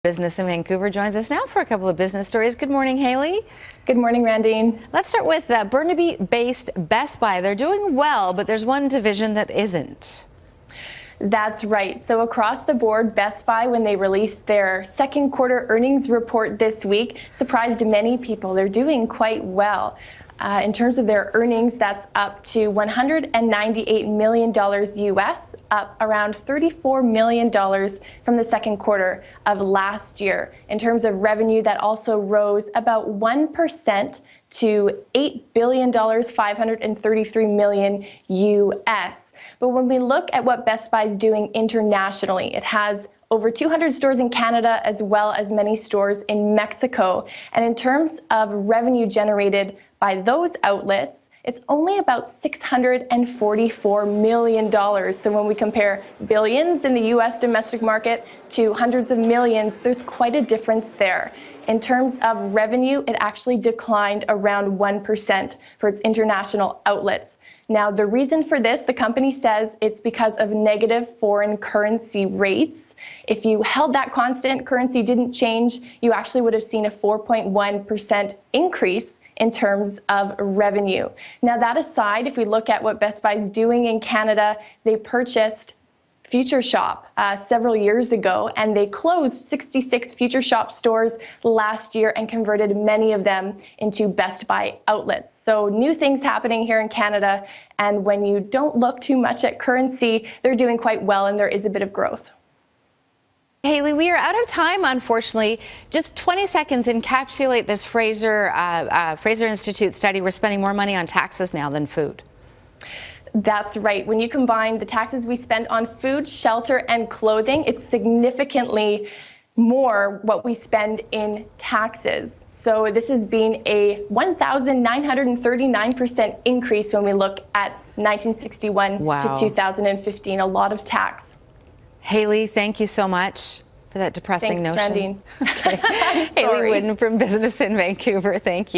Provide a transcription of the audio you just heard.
Business in Vancouver joins us now for a couple of business stories. Good morning, Hayley. Good morning, Randine. Let's start with Burnaby-based Best Buy. They're doing well, but there's one division that isn't. That's right. So across the board, Best Buy, when they released their second quarter earnings report this week, surprised many people. They're doing quite well. In terms of their earnings, that's up to $198 million US, up around $34 million from the second quarter of last year. In terms of revenue, that also rose about 1% to $8 billion, $533 million US. But when we look at what Best Buy is doing internationally, it has over 200 stores in Canada as well as many stores in Mexico. And in terms of revenue generated by those outlets, it's only about $644 million. So when we compare billions in the US domestic market to hundreds of millions, there's quite a difference there. In terms of revenue, it actually declined around 1% for its international outlets. Now, the reason for this, the company says it's because of negative foreign currency rates. If you held that constant, currency didn't change, you actually would have seen a 4.1% increase in terms of revenue. Now, that aside, if we look at what Best Buy is doing in Canada, they purchased Future Shop several years ago, and they closed 66 Future Shop stores last year and converted many of them into Best Buy outlets. So new things happening here in Canada, and when you don't look too much at currency, they're doing quite well and there is a bit of growth. Hayley, we are out of time, unfortunately. Just 20 seconds, encapsulate this Fraser Institute study. We're spending more money on taxes now than food. That's right. When you combine the taxes we spend on food, shelter, and clothing, it's significantly more what we spend in taxes. So this has been a 1,939% increase when we look at 1961 to 2015. A lot of tax. Hayley, thank you so much for that depressing notion. Thanks, Randine. Okay. Hayley Woodin from Business in Vancouver. Thank you.